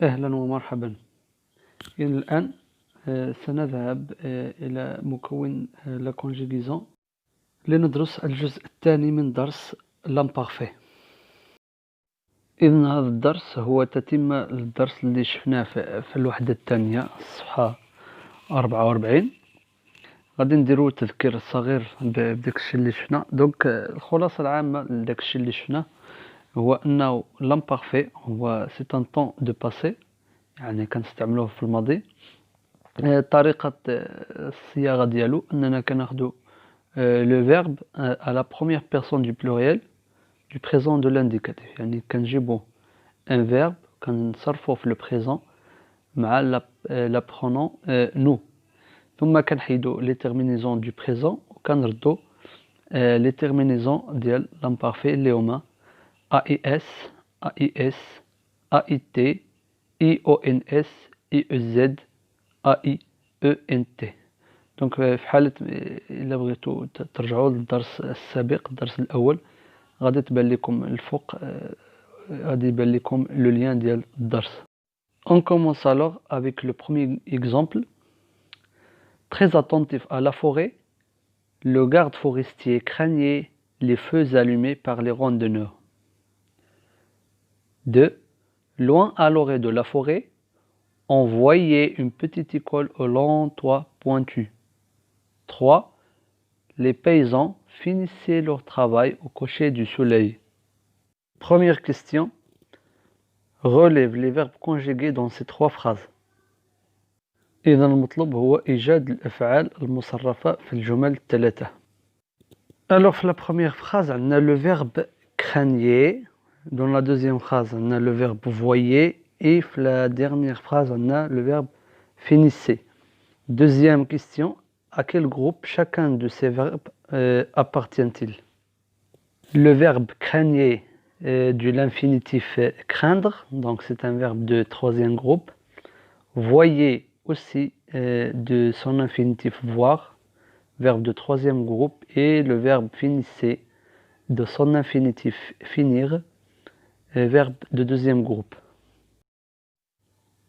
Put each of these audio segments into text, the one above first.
أهلا ومرحبا. الآن سنذهب إلى مكون لا كونجيغيزون لندرس الجزء الثاني من درس لامبارفي. إذن هذا الدرس هو تتمة الدرس اللي شفناه في الوحدة الثانية الصفحة 44. غادي نديرو تذكير صغير بداك الشيء اللي شفنا. دونك الخلاصة العامة لداك الشيء اللي شفنا هو أنه لامبارفي هو سي ان طون دو باسي، يعني كنستعملوه في الماضي. طريقة الصياغة ديالو أننا كناخدو لو فيرب à la première personne du pluriel du présent de l'indicatif، يعني كنجيبو ان فيرب كنصرفوه في لو بريزون مع لا برونون نو، ثم كنحيدو لي تيرمينيزون دو بريزون وكنردو لي تيرمينيزون ديال لامبارفي اللي هما AIS AIS AIT IONS IEZ AIENT. دونك في حالة إلا بغيتو ترجعوا للدرس السابق، الدرس الأول، غادي تبان لكم الفوق، غادي يبان لكم لو لين ديال الدرس. On commence alors avec le premier exemple. Très attentif à la forêt, le garde forestier craignait les feux allumés par les randonneurs. 2. Loin à l'orée de la forêt, on voyait une petite école au long toit pointu. 3. Les paysans finissaient leur travail au coucher du soleil. Première question. Relève les verbes conjugués dans ces trois phrases. إذا المطلوب هو إيجاد الأفعال المصرفة في الجمل الثلاثة. Alors في la première phrase عندنا le verbe craignait. Dans la deuxième phrase on a le verbe voyait. Et في la dernière phrase on a le verbe finissait. Deuxième question. À quel groupe chacun de ces verbes appartient-il? Le verbe craignait de l'infinitif craindre, donc c'est un verbe de troisième groupe. Voyait aussi de son infinitif voir, verbe de troisième groupe. Et le verbe finissait de son infinitif finir, verbe de deuxième groupe.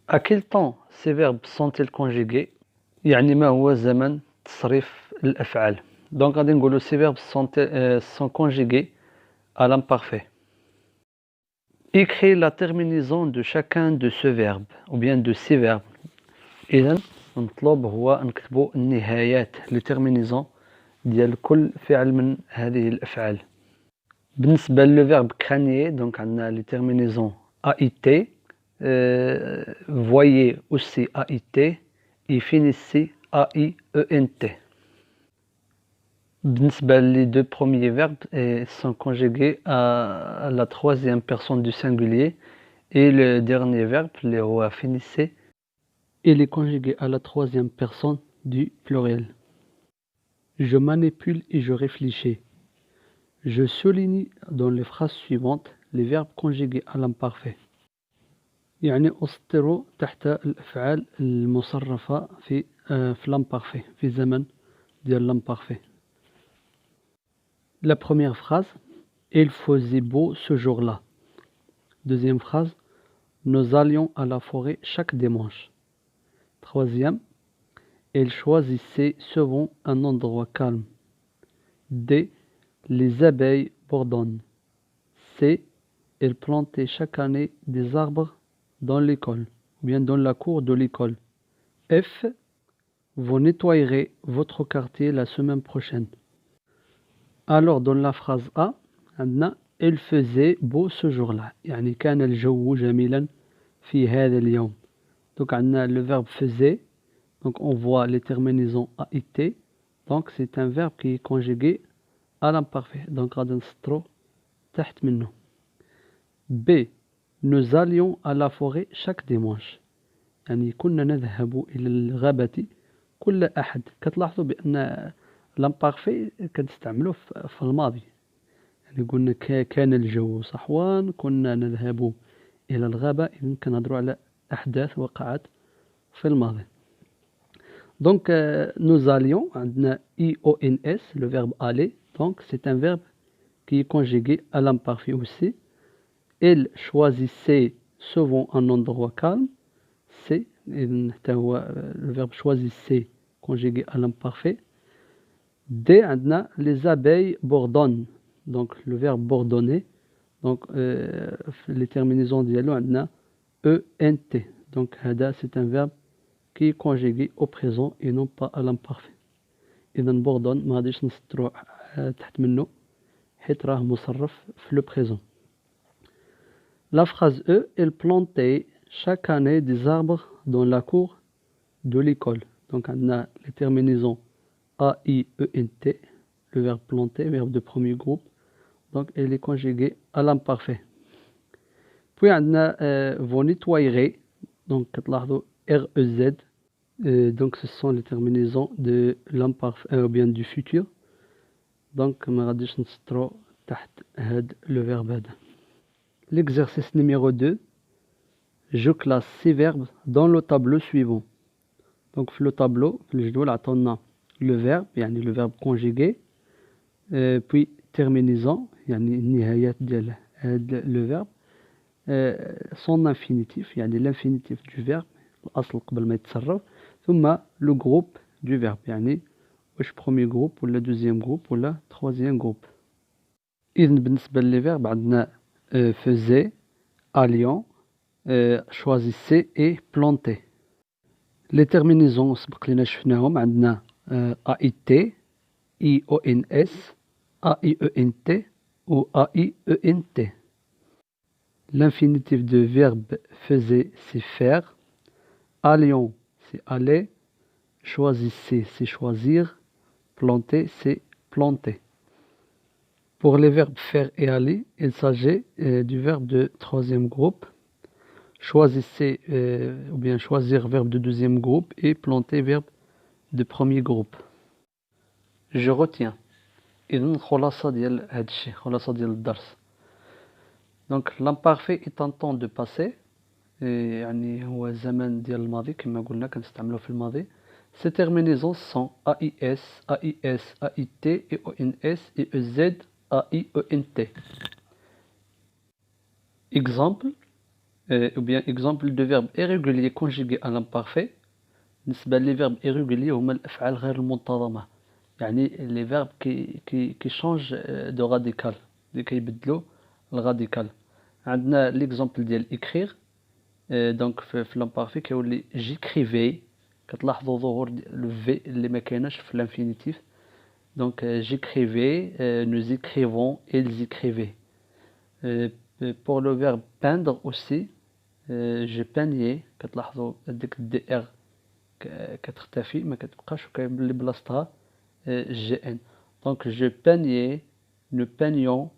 À quel temps ces verbes sont-ils conjugués؟ يعني ما هو زمن تصريف الأفعال. Donc غادي نقولوا ces verbes sont conjugués à l'imparfait. Écris la terminaison de chacun de ce verbe ou bien de ces verbes. إذن المطلوب هو نكتبوا النهايات لي terminaison ديال كل فعل من هذه الأفعال. بالنسبة للو verbe craignait، donc عندنا لي terminaison AIT، voyez aussi AIT et finissez AIENT. بالنسبة les deux premiers verbes sont conjugués à la troisième personne du singulier, et le dernier verbe, le roi finissait, il est conjugué à la troisième personne du pluriel. Je manipule et je réfléchis. Je souligne dans les phrases suivantes les verbes conjugués à l'imparfait. يعني أسطر تحت الأفعال المصرفة في l'imparfait، في زمن ديال l'imparfait. La première phrase, il faisait beau ce jour-là. Deuxième phrase, nous allions à la forêt chaque dimanche. Troisième, il choisissait souvent un endroit calme. D, les abeilles bourdonnent. C, il plantait chaque année des arbres dans l'école, ou bien dans la cour de l'école. F, vous nettoyerez votre quartier la semaine prochaine. Alors dans la phrase A, عندنا il faisait beau ce jour-là، يعني كان الجو جميلا في هذا اليوم. Donc عندنا le verbe faisait، donc on voit les terminaisons AIT، donc c'est un verbe qui est conjugué à l'imparfait، donc غادي نسطرو تحت منه. B, nous allions à la forêt chaque dimanche، يعني كنا نذهب إلى الغابة كل أحد. كتلاحظوا بأن l'imparfait كنستعملوه في الماضي، يعني قلنا كان الجو صحوان، كنا نذهب إلى الغابة، إذن كنهضروا على أحداث وقعت في الماضي. Donc nous allions عندنا IONS le verbe aller، donc c'est un verbe qui est conjugué à l'imparfait aussi. Il choisissait se vont en endroit calme, c'est le verbe choisi c'est conjugué à l'imparfait. D, les abeilles bourdonnent. Donc le verbe bourdonner. Donc les terminaisons ديالو عندنا ENT. Donc هذا c'est un verbe qui est conjugué au présent et non pas à l'imparfait. إذا bourdonne ما غاديش نسطرو تحت منه حيت راه مصرف في le présent. La phrase E, elle plantait chaque année des arbres dans la cour de l'école. Donc on a les terminaisons A-I-E-N-T, le verbe planter, verbe de premier groupe. Donc elle est conjuguée à l'imparfait. Puis on a vous nettoyerez, donc R-E-Z. Donc ce sont les terminaisons de l'imparfait ou bien du futur. Donc ما غاديش نسطرو تحت هاد le verbe هذا. L'exercice numéro 2, je classe ces verbes dans le tableau suivant. Donc le tableau, le verbe, le verbe conjugué, puis terminaison, le verbe, son infinitif, l'infinitif du verbe, le groupe du verbe, le premier groupe, ou le deuxième groupe, ou le troisième groupe. إذن بالنسبة للverbe عندنا faisait, alliant, choisissait et plantait. Les terminaisons سبق لنا شفناهم عندنا AIT, IONS, AIENT ou AIENT. L'infinitif de verbe faisait c'est faire, alliant c'est aller, choisissait c'est choisir, planter c'est planter. Pour les verbes faire et aller, il s'agit du verbe de troisième groupe. Choisissez ou bien choisir verbe de deuxième groupe et planter verbe de premier groupe. Je retiens. إذن خلاصة ديال هاد الشيء خلاصة ديال الدرس. Donc l'imparfait est un temps de passé يعني هو زمن ديال الماضي كما قلنا كنستعملوه في الماضي. Ces terminaisons sont AIS, AIS, AIT, EONS, EEZ, AIENT. Exemple ou bien exemple de verbe irrégulier conjugué à l'imparfait. بالنسبة لي verbes irréguliers هما الأفعال غير المنتظمة. يعني les verbes qui changent de radical اللي كيبدلوا الراديكال. عندنا l'exemple ديال écrire donc في l'imparfait كيولي j'écrivais كتلاحظوا ظهور le v اللي ما كايناش في l'infinitif. Donc j'écrivais, nous écrivons, ils écrivaient. Pour le verbe peindre aussi, je peignais كتلاحظوا هذيك الدي كتختفي ما كتبقاش وكيولي بلاصتها GN. Donc je peignais, nous peignions,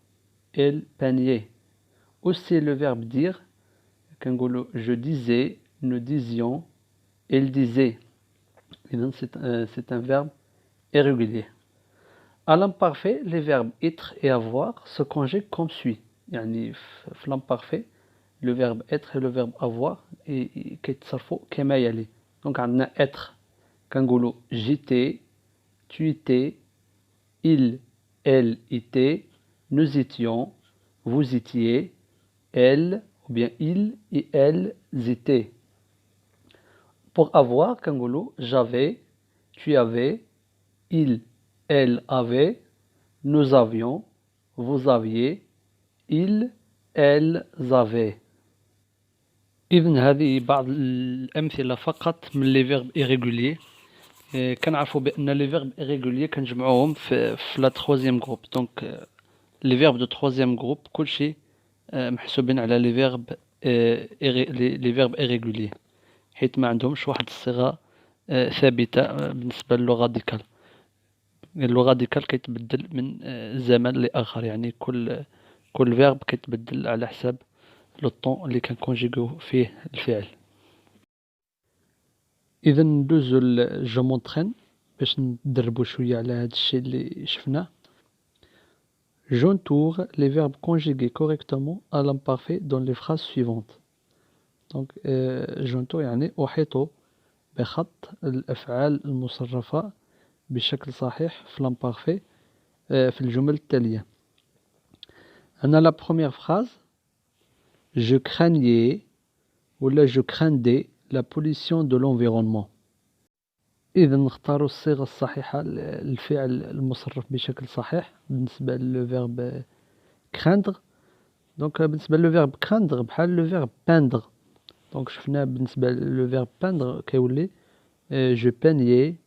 elle peignait. Aussi le verbe dire, je disais, nous disions, elle disait. C'est un verbe irrégulier. À l'imparfait, les verbes être et avoir se conjuguent comme suit. يعني في l'imparfait, le verbe être et le verbe avoir كيتصرفوا كما يلي. Donc عندنا être كنقولوا j'étais, tu étais, il, elle était, nous étions, vous étiez, elle ou bien il et elles étaient. Pour avoir, كنقولوا j'avais, tu avais, il, elle avait, nous avions, vous aviez, ils, elles avaient. إذن هذه بعض الأمثلة فقط من les verbes irréguliers. كنعرفوا بأن les verbes irréguliers كنجمعوهم في la troisième groupe. Donc les verbes de troisième groupe كلشي محسوبين على les verbes les verbes irréguliers حيت ما عندهمش واحد الصيغة ثابتة بالنسبة للغة راديكال. اللغة راديكال كيتبدل من زمن لآخر يعني كل verbe كيتبدل على حساب لو طون اللي كنكونجيغيو فيه الفعل. إذا ندوزو جو مونطرين باش ندربو شوية على هاد الشيء اللي شفناه. J'entoure les verbes conjugués correctement à l'imparfait dans les phrases suivantes. Donc j'entoure يعني أحيط بخط الأفعال المصرفة بشكل صحيح في l'imparfait في الجمل التالية. أنا la première phrase je craignais ولا je craindais la pollution de l'environnement. إذا نختاروا الصيغة الصحيحة الفعل المصرف بشكل صحيح بالنسبة للفيرب craindre. دونك بالنسبة للفيرب craindre بحال لو فيرب peindre. دونك شفنا بالنسبة للفيرب peindre كيولي je peignais,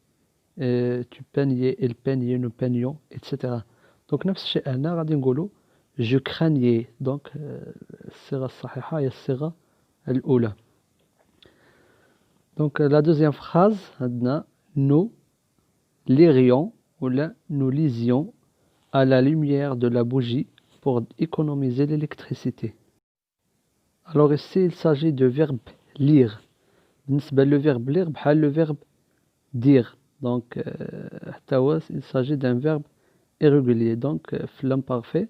tu peignais, elle peignait, nous peignions, etc. دونك نفس الشيء هنا غادي نقولوا je craignais. دونك الصيغة الصحيحة هي الصيغة الأولى. دونك la deuxième phrase عندنا nous lirions ou là nous lisions à la lumière de la bougie pour économiser l'électricité. Alors ici il s'agit de verbe lire. بالنسبة le verbe lire بحال le verbe dire. Donc حتى هو il s'agit d'un verbe irrégulier. Donc في l'imparfait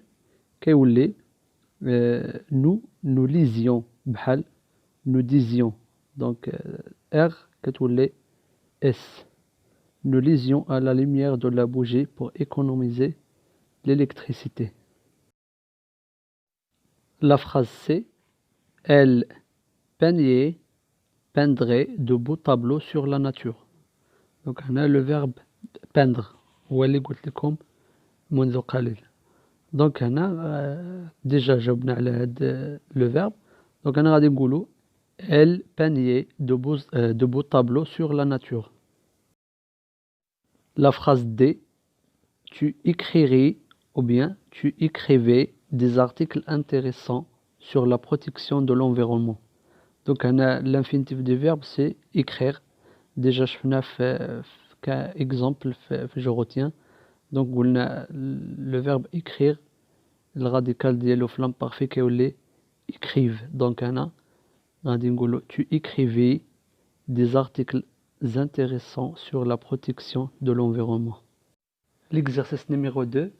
كيولي nous lisions بحال nous disions. Donc R كتولي S. Nous lisions à la lumière de la bougie pour économiser l'électricité. La phrase C. Elle peignait, peindrait de beaux tableaux sur la nature. Donc on a le verbe peindre. هو اللي قلت لكم منذ قليل. Donc هنا déjà جاوبنا على هذا le verbe. Donc أنا غادي نقولوا elle peignait de beaux tableaux sur la nature. La phrase D, tu écrirais ou bien tu écrivais des articles intéressants sur la protection de l'environnement. Donc l'infinitif du verbe c'est écrire. Déjà شفنا كexemple je retiens. Donc le verbe écrire le radical ديالو في l'imparfait كيولي écrive. Donc غادي نقولوا tu écrivais des articles intéressants sur la protection de l'environnement. L'exercice numéro 2,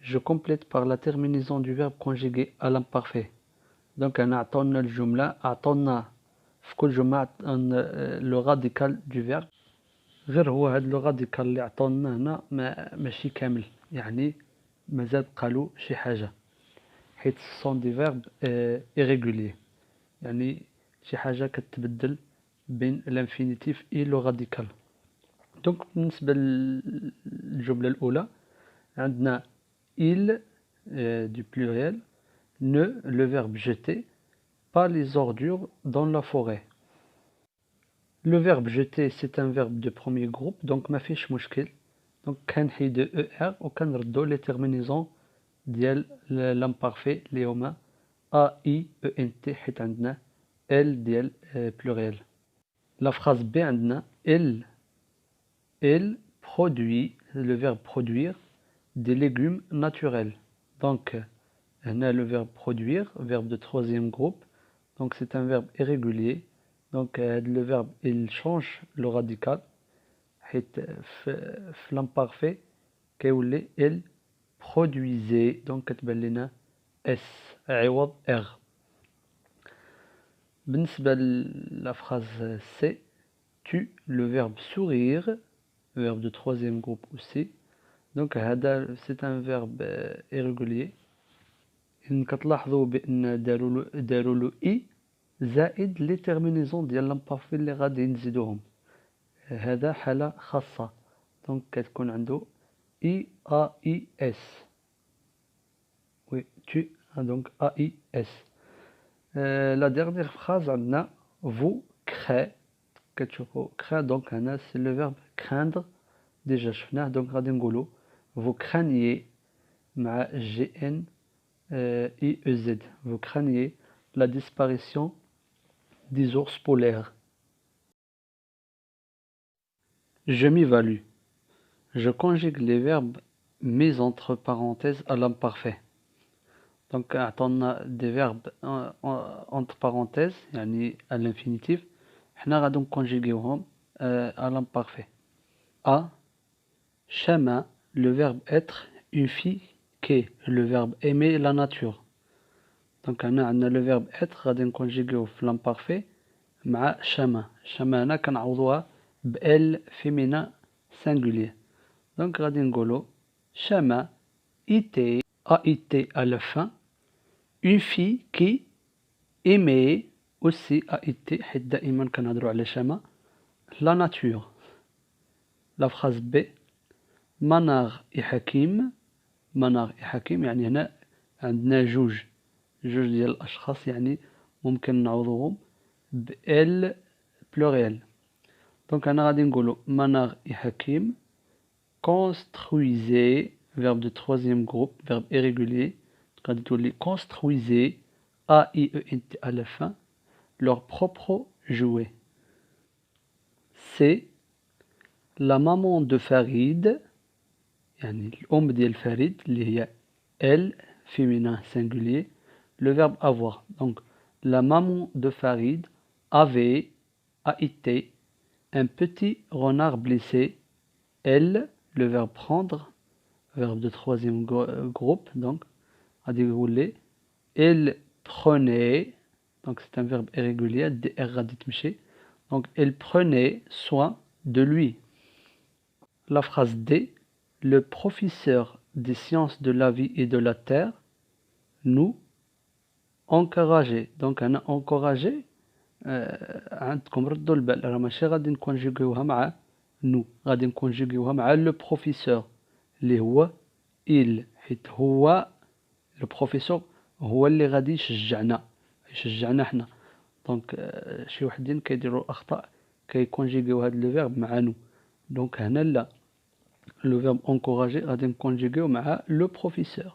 je complète par la terminaison du verbe conjugué à l'imparfait. Donc أنا عطونا الجملة عطونا في كل جملة لو راديكال du verbe. غير هو هذا لو راديكال اللي عطونا هنا ماشي كامل يعني مازال قالوا شي حاجة حيت sont des verbes irréguliers يعني شي حاجة كتبدل بين الانفينيتيف et لو راديكال. دونك بالنسبة للجملة الأولى عندنا il du pluriel ne le verbe jeter pas les ordures dans la forêt. Le verbe jeter c'est un verbe de premier groupe donc ما فيش مشكل. donc كنحيدو er وكنردو les terminaisons ديال l'imparfait اللي هما a i ent حيت عندنا l ديال pluriel. La phrase B عندنا elle produit le verbe produire des légumes naturels. Donc on a le verbe produire, verbe de troisième groupe. Donc c'est un verbe irrégulier. Donc le verbe il change le radical. L'imparfait كيولي elle produisait. Donc كتبان لنا S عوض R. بالنسبة la phrase C, tu le verbe sourire, verbe de troisième groupe aussi. Donc c'est un verbe irrégulier. إن كتلاحظوا بأن داروا له إي زائد لي تيرمينيزون ديال لامبارفي اللي غادي نزيدوهم. هذا حالة خاصة. دونك كتكون عنده إي أ إي إس. وي tu donc أ إي إس. لا ديرنيير فراز عندنا vous craignez. كتشوفوا craindre donc هنا سي لو فيرب craindre ديجا شفناه. دونك غادي نقولوا vous craignez مع جي ان IEZ. Vous craignez la disparition des ours polaires. Je m'évalue. Je conjugue les verbes mis entre parenthèses à l'imparfait. Donc on a des verbes entre parenthèses يعني à l'infinitif. حنا غادي نكونجيغيوهم à l'imparfait. A chemin, le verbe être, une fille qui le verbe aimer la nature. Donc on a le verbe être غادي نكونجيغيوه في l'imparfait مع chemin. chemin هنا كنعوضوها ب L féminin singulier. Donc غادي نقولوا chemin était à la fin une fille qui aimait aussi a été حيت دائما كنهضروا على شمال la nature. La phrase B منار حكيم منار حكيم يعني هنا عندنا جوج ديال الأشخاص يعني ممكن نعوضوهم ب L pluriel. Donc أنا غادي نقولو منار حكيم construisez verbe de troisième groupe verbe irrégulier غادي تولي construisez A-I-E-N-T à la fin leur propre jouet. C'est la maman de Farid يعني الأم ديال فريد اللي هي elle féminin singulier le verbe avoir. Donc la maman de Farid avait a été un petit renard blessé. Elle, le verbe prendre, verbe de troisième groupe, donc à dérouler. Elle prenait, donc c'est un verbe irrégulier, dr donc elle prenait soin de lui. La phrase D, le professeur des sciences de la vie et de la terre nous encourageait. Donc أنا encourager عندكم ردوا البال راه ماشي غادي نكونجيغيوها مع نو غادي نكونجيغيوها مع لو بروفيسور اللي هو il حيت هو لو بروفيسور هو اللي غادي يشجعنا حنا دونك شي وحدين كيديروا اخطاء كيكونجيغيو هاد لو فيرب مع نو دونك هنا لا لو فيرب انكوراجي غادي نكونجيغيو مع لو بروفيسور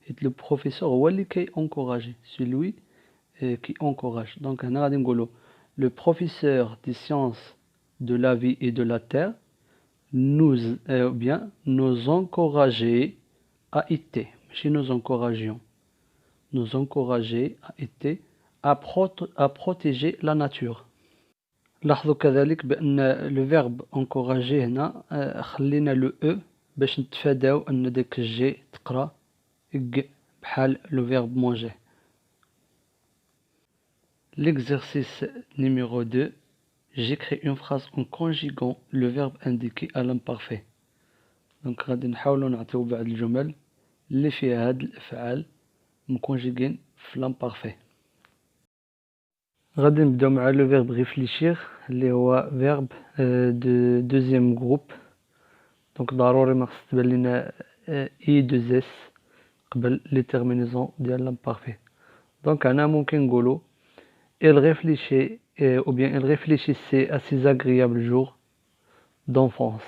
حيت لو بروفيسور هو اللي كي انكوراجي celui qui encourage. Donc, on a dit le professeur des sciences de la vie et de la terre nous encourageait à été, si nous encourageons, nous encourageait à été à protéger la nature. لاحظوا كذلك بأن le verbe encourager هنا خلينا le e باش نتفاداو أن داك الجي تقرا بحال le verbe manger. L'exercice numéro 2, j'écris une phrase en conjuguant le verbe indiqué à l'imparfait. Donc غادي نحاولوا نعطيو بعض الجمل اللي فيها هاد الأفعال مكونجيغين في l'imparfait. غادي نبداو مع le verbe réfléchir اللي هو verbe de deuxième groupe. Donc ضروري ما خص تبان لينا I2S قبل les terminaisons ديال l'imparfait. Donc أنا ممكن نقولوا elle réfléchissait à ses agréables jours d'enfance.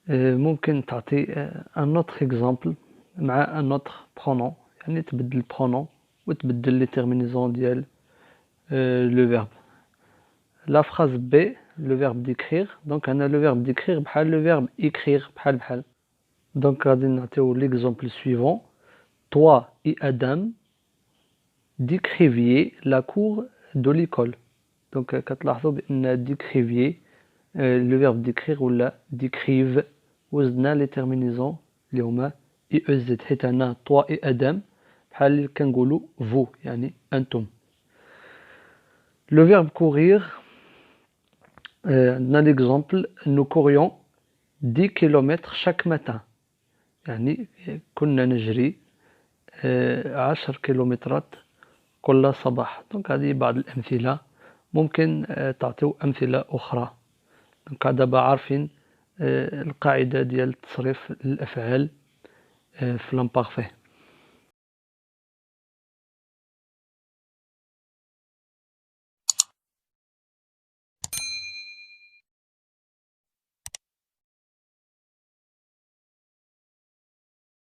ممكن تعطي un autre exemple مع un autre pronom يعني تبدل pronom وتبدل les terminaisons ديال le verbe. La phrase B, le verbe d'écrire. Donc on a le verbe d'écrire بحال le verbe écrire بحال. Donc غادي نعطيو l'exemple suivant. Toi et Adam décriviez la cour de l'école. Donc كتلاحظوا بأن décriviez le verbe décrire ولا décrive وزدنا les terminaisons اللي هما EZ حيت هنا toi et Adam بحال اللي كنقولوا vous يعني أنتم. Le verbe courir عندنا l'exemple nous courions 10 km chaque matin يعني كنا نجري 10 كيلومترات كل صباح. دونك هذه بعض الأمثلة ممكن تعطيو أمثلة أخرى. دونك دابا عارفين القاعدة ديال تصريف الأفعال في l'imparfait.